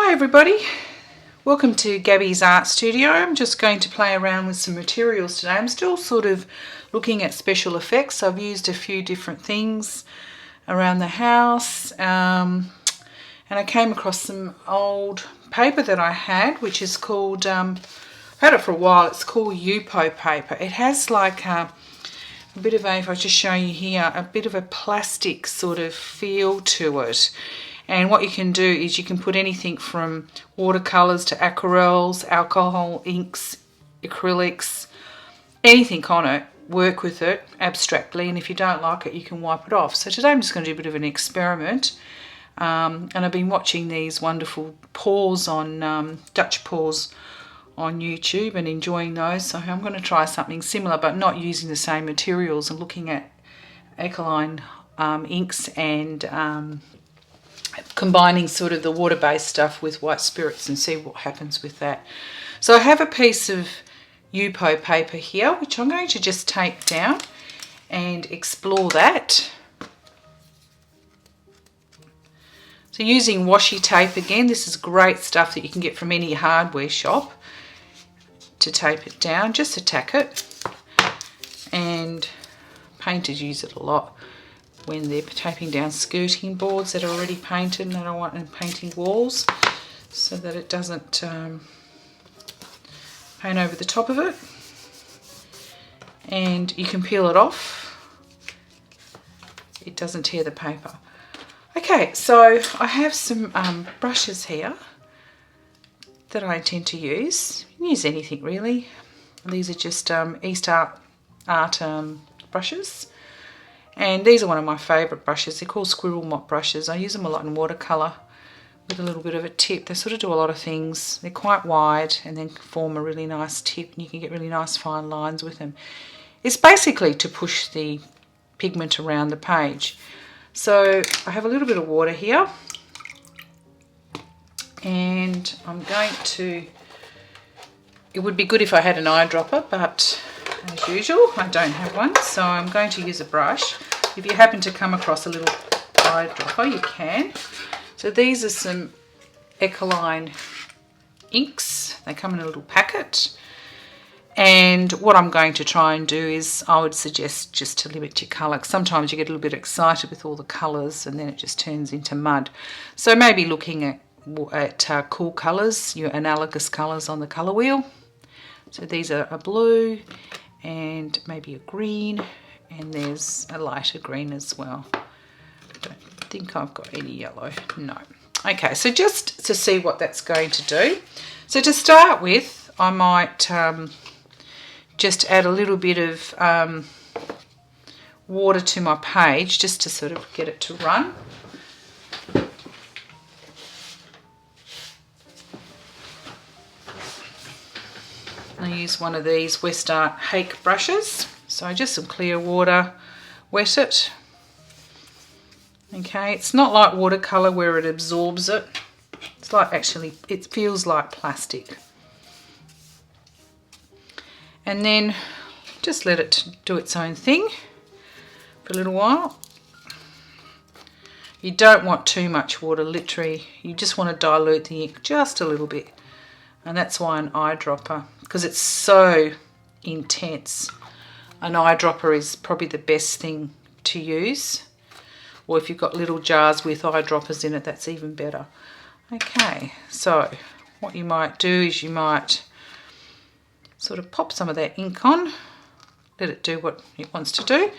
Hi everybody, welcome to Gabby's Art Studio. I'm just going to play around with some materials today. I'm still sort of looking at special effects. I've used a few different things around the house and I came across some old paper that I had, which is called, I've had it for a while, it's called Yupo Paper. It has like a bit of a, if I just show you here, a bit of a plastic sort of feel to it. And what you can do is you can put anything from watercolours to aquarelles, alcohol inks, acrylics, anything on it, work with it abstractly, and if you don't like it you can wipe it off. So today I'm just going to do a bit of an experiment, and I've been watching these wonderful paws on, Dutch paws on YouTube and enjoying those. So I'm going to try something similar but not using the same materials and looking at Ecoline inks and combining sort of the water-based stuff with white spirits and see what happens with that. So I have a piece of Yupo paper here which I'm going to just take down and explore that. So using washi tape again, this is great stuff that you can get from any hardware shop to tape it down. Just to tack it, and painters use it a lot when they're taping down skirting boards that are already painted and they don't want them painting walls, so that it doesn't paint over the top of it. And you can peel it off, it doesn't tear the paper. Okay, so I have some brushes here that I intend to use. You can use anything really. These are just East Art brushes. And these are one of my favourite brushes. They're called Squirrel Mop brushes. I use them a lot in watercolour with a little bit of a tip. They sort of do a lot of things. They're quite wide and then form a really nice tip, and you can get really nice fine lines with them. It's basically to push the pigment around the page. So I have a little bit of water here, and I'm going to, it would be good if I had an eyedropper, but as usual I don't have one, so I'm going to use a brush. If you happen to come across a little eyedropper you can. So these are some Ecoline inks. They come in a little packet, and what I'm going to try and do is, I would suggest just to limit your colour. Sometimes you get a little bit excited with all the colours and then it just turns into mud. So maybe looking at cool colours, your analogous colours on the colour wheel. So these are a blue and maybe a green, and there's a lighter green as well. I don't think I've got any yellow, no. Okay, so just to see what that's going to do. So to start with, I might just add a little bit of water to my page just to sort of get it to run. I use one of these Westart Hake brushes, so just some clear water, wet it. Okay, it's not like watercolour where it absorbs it. It's like, actually, it feels like plastic. And then just let it do its own thing for a little while. You don't want too much water, literally. You just want to dilute the ink just a little bit. And that's why an eyedropper, because it's so intense, an eyedropper is probably the best thing to use. Or if you've got little jars with eyedroppers in it, that's even better. Okay, so what you might do is you might sort of pop some of that ink on, let it do what it wants to do.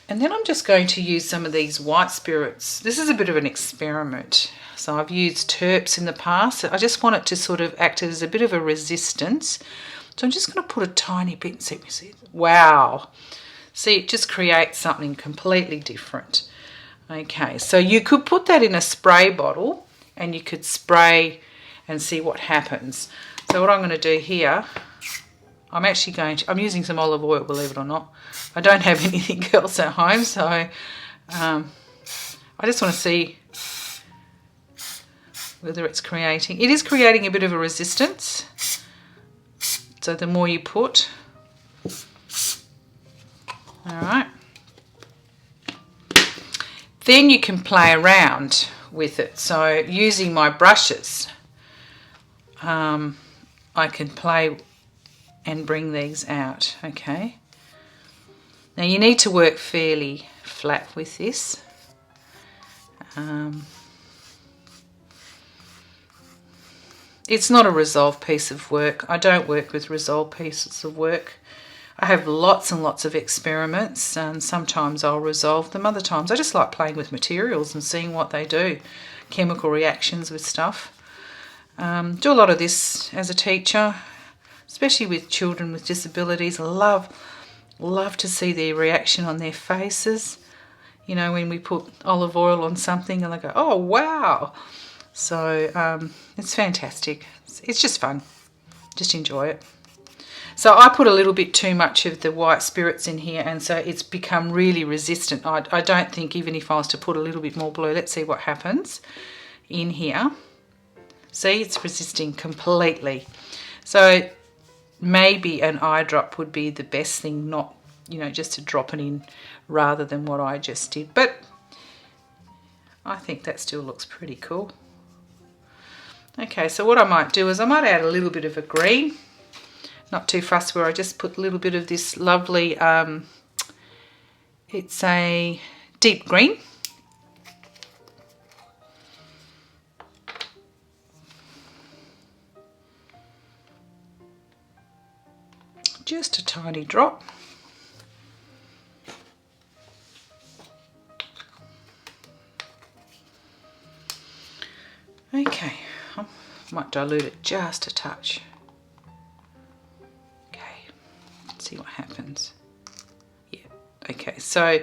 And then I'm just going to use some of these white spirits. This is a bit of an experiment. So I've used terps in the past. I just want it to sort of act as a bit of a resistance. So I'm just going to put a tiny bit and see. Wow. See, it just creates something completely different. Okay, so you could put that in a spray bottle and you could spray and see what happens. So what I'm going to do here, I'm using some olive oil, believe it or not. I don't have anything else at home, so I just want to see whether it's creating. It is creating a bit of a resistance. So the more you put, all right. Then you can play around with it. So using my brushes, I can play and bring these out, okay? Now you need to work fairly flat with this. It's not a resolved piece of work. I don't work with resolved pieces of work. I have lots and lots of experiments, and sometimes I'll resolve them. Other times I just like playing with materials and seeing what they do. Chemical reactions with stuff. Do a lot of this as a teacher, especially with children with disabilities. I love to see their reaction on their faces. You know, when we put olive oil on something and they go, oh wow. So it's fantastic. It's just fun. Just enjoy it. So I put a little bit too much of the white spirits in here, and so it's become really resistant. I don't think, even if I was to put a little bit more blue, let's see what happens in here. See, it's resisting completely. So maybe an eye drop would be the best thing, not, you know, just to drop it in rather than what I just did. But I think that still looks pretty cool. Okay, so what I might do is I might add a little bit of a green. Not too fussed, where I just put a little bit of this lovely, it's a deep green. Just a tiny drop. Okay, I might dilute it just a touch. See what happens. Yeah, okay, so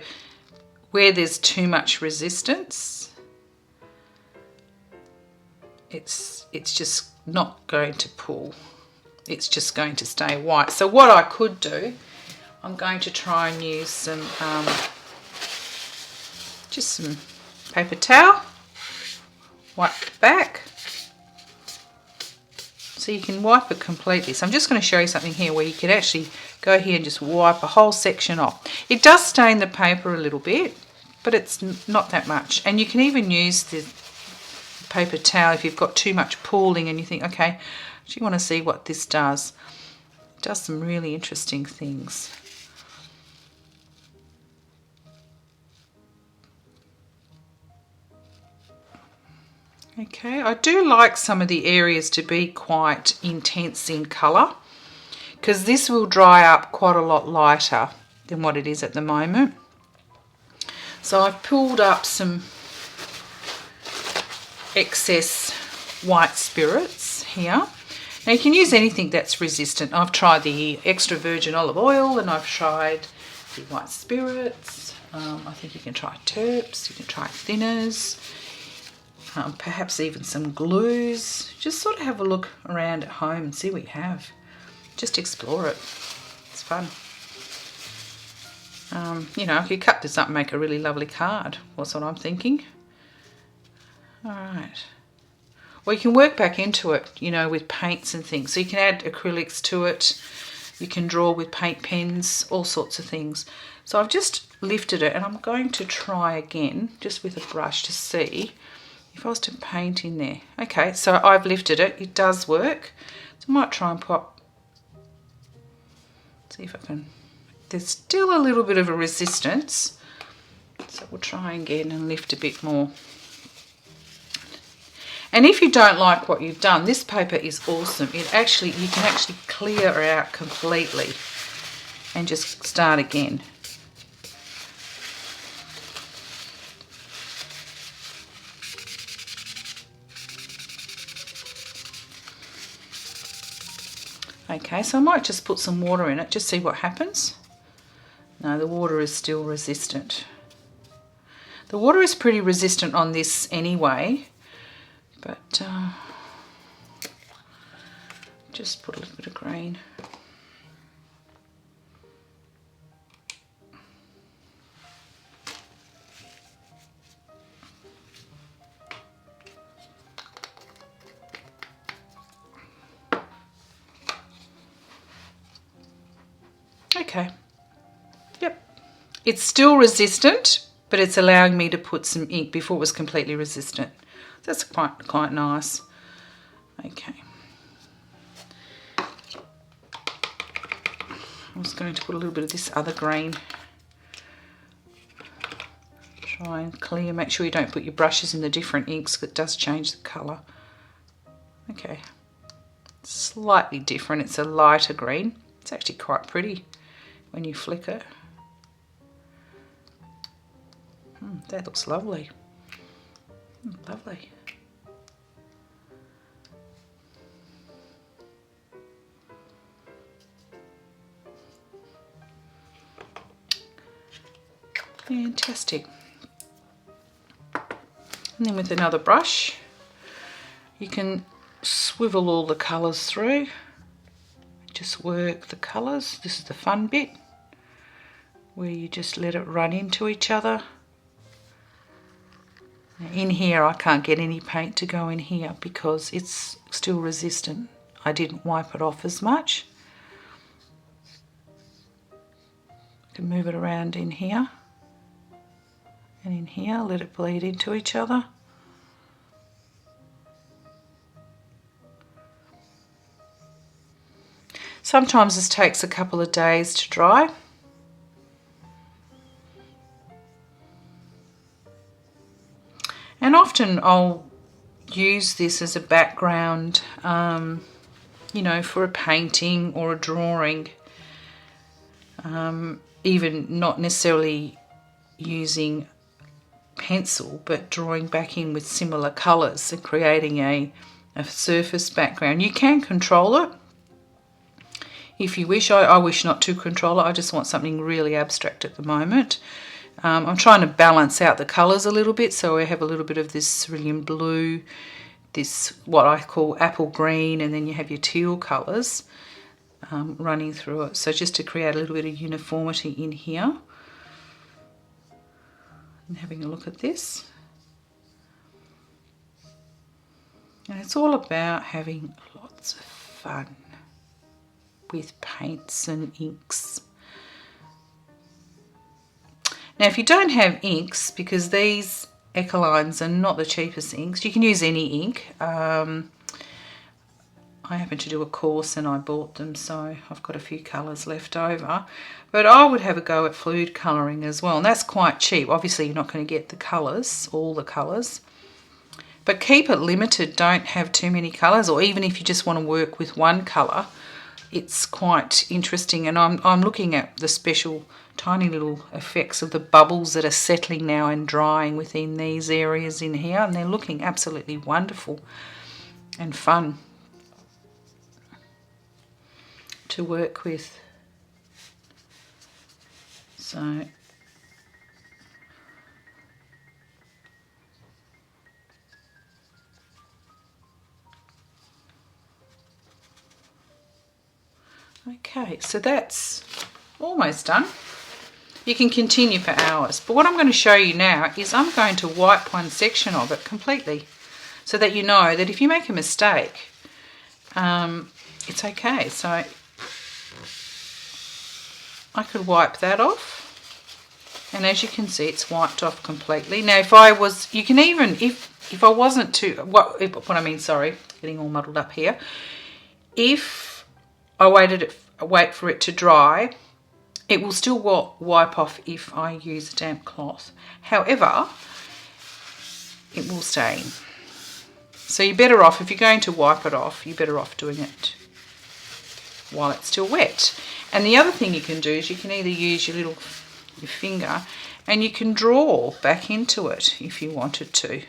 where there's too much resistance, it's just not going to pull. It's just going to stay white. So what I could do, I'm going to try and use some just some paper towel, wipe the back. So you can wipe it completely. So I'm just going to show you something here where you can actually go here and just wipe a whole section off. It does stain the paper a little bit, but it's not that much. And you can even use the paper towel if you've got too much pooling and you think, okay, I actually want to see what this does. It does some really interesting things. Okay, I do like some of the areas to be quite intense in colour, because this will dry up quite a lot lighter than what it is at the moment. So I've pulled up some excess white spirits here. Now you can use anything that's resistant. I've tried the extra virgin olive oil and I've tried the white spirits. I think you can try terps, you can try thinners. Perhaps even some glues. Just sort of have a look around at home and see what you have. Just explore it. It's fun. You know, if you cut this up and make a really lovely card, that's what I'm thinking. Alright. Well, you can work back into it, you know, with paints and things. So you can add acrylics to it. You can draw with paint pens, all sorts of things. So I've just lifted it and I'm going to try again, just with a brush, to see if I was to paint in there. Okay, so I've lifted it. It does work. So I might try and pop. See if I can. There's still a little bit of a resistance. So we'll try again and lift a bit more. And if you don't like what you've done, this paper is awesome. You can actually clear it out completely and just start again. Okay, so I might just put some water in it, just see what happens. No, the water is still resistant. The water is pretty resistant on this anyway, but just put a little bit of green. Okay, yep, it's still resistant, but it's allowing me to put some ink before it was completely resistant. That's quite nice. Okay. I'm just going to put a little bit of this other green. Try and clear. Make sure you don't put your brushes in the different inks because it does change the colour. Okay. Slightly different. It's a lighter green. It's actually quite pretty when you flick it. That looks lovely. Lovely. Fantastic. And then with another brush, you can swivel all the colours through. Just work the colours. This is the fun bit, where you just let it run into each other. Now in here, I can't get any paint to go in here because it's still resistant. I didn't wipe it off as much. You can move it around in here. And in here, let it bleed into each other. Sometimes this takes a couple of days to dry. And often I'll use this as a background, you know, for a painting or a drawing. Even not necessarily using pencil, but drawing back in with similar colours and creating a surface background. You can control it if you wish. I wish not to control it. I just want something really abstract at the moment. I'm trying to balance out the colours a little bit, so I have a little bit of this cerulean blue, this what I call apple green, and then you have your teal colours running through it. So just to create a little bit of uniformity in here. And having a look at this. And it's all about having lots of fun with paints and inks. Now if you don't have inks, because these Ecolines are not the cheapest inks, you can use any ink. I happened to do a course and I bought them, so I've got a few colours left over. But I would have a go at fluid colouring as well, and that's quite cheap. Obviously you're not going to get the colours, all the colours. But keep it limited, don't have too many colours, or even if you just want to work with one colour, it's quite interesting. And I'm looking at the special tiny little effects of the bubbles that are settling now and drying within these areas in here, and they're looking absolutely wonderful and fun to work with. So okay, so that's almost done. You can continue for hours, but what I'm going to show you now is I'm going to wipe one section of it completely so that you know that if you make a mistake, it's okay. So I could wipe that off, and as you can see, it's wiped off completely. Now if I was, you can even, if I wasn't to, getting all muddled up here, if I wait for it to dry, it will still wipe off if I use a damp cloth. However, it will stain. So you're better off, if you're going to wipe it off, you're better off doing it while it's still wet. And the other thing you can do is you can either use your finger and you can draw back into it if you wanted to.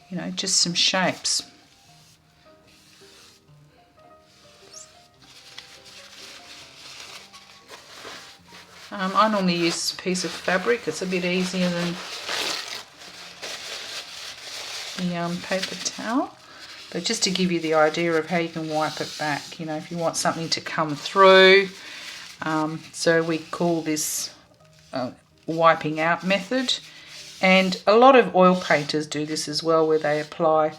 You know, just some shapes. I normally use a piece of fabric. It's a bit easier than the paper towel. But just to give you the idea of how you can wipe it back, you know, if you want something to come through. So we call this wiping out method. And a lot of oil painters do this as well, where they apply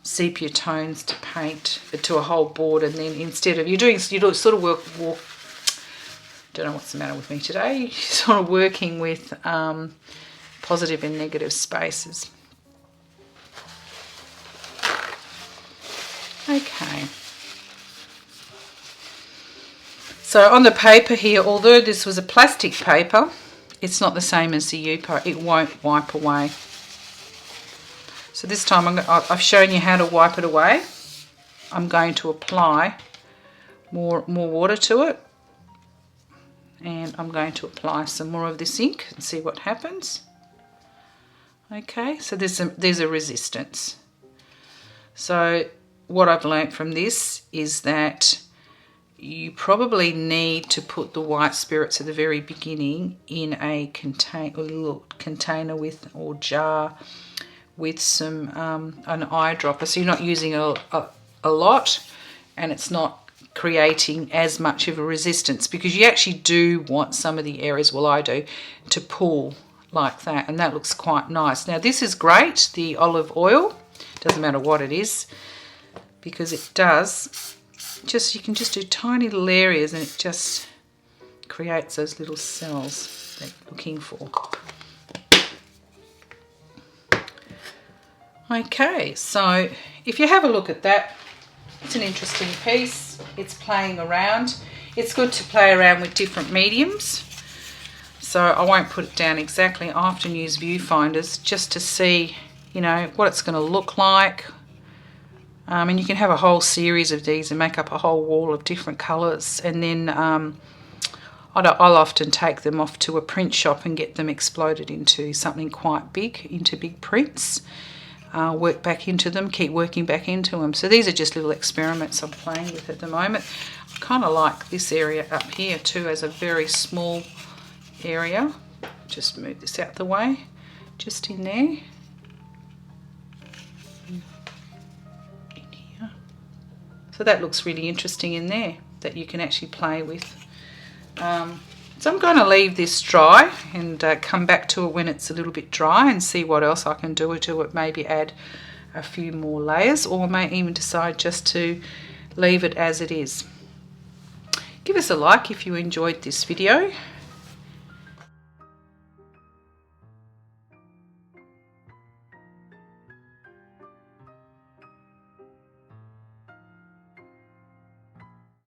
sepia tones to paint to a whole board, and then instead of you sort of don't know what's the matter with me today, sort of working with positive and negative spaces. Okay. So on the paper here, although this was a plastic paper, it's not the same as the Yupo. It won't wipe away. So this time I've shown you how to wipe it away. I'm going to apply more water to it. And I'm going to apply some more of this ink and see what happens. Okay, so there's a resistance. So what I've learnt from this is that you probably need to put the white spirits at the very beginning in a little container with, or jar with some an eyedropper, so you're not using a lot, and it's not creating as much of a resistance, because you actually do want some of the areas, well I do, to pull like that, and that looks quite nice. Now this is great, the olive oil, doesn't matter what it is, because it does you can just do tiny little areas and it just creates those little cells that you're looking for. Okay, so if you have a look at that, it's an interesting piece. It's playing around. It's good to play around with different mediums. So I won't put it down exactly. I often use viewfinders just to see, you know, what it's going to look like. And you can have a whole series of these and make up a whole wall of different colours. And then I'll often take them off to a print shop and get them exploded into something quite big, into big prints. Work back into them, keep working back into them. So these are just little experiments I'm playing with at the moment. I kind of like this area up here too as a very small area. Just move this out the way, just in there. In here. So that looks really interesting in there, that you can actually play with. So I'm going to leave this dry and come back to it when it's a little bit dry and see what else I can do to it. Maybe add a few more layers, or may even decide just to leave it as it is. Give us a like if you enjoyed this video.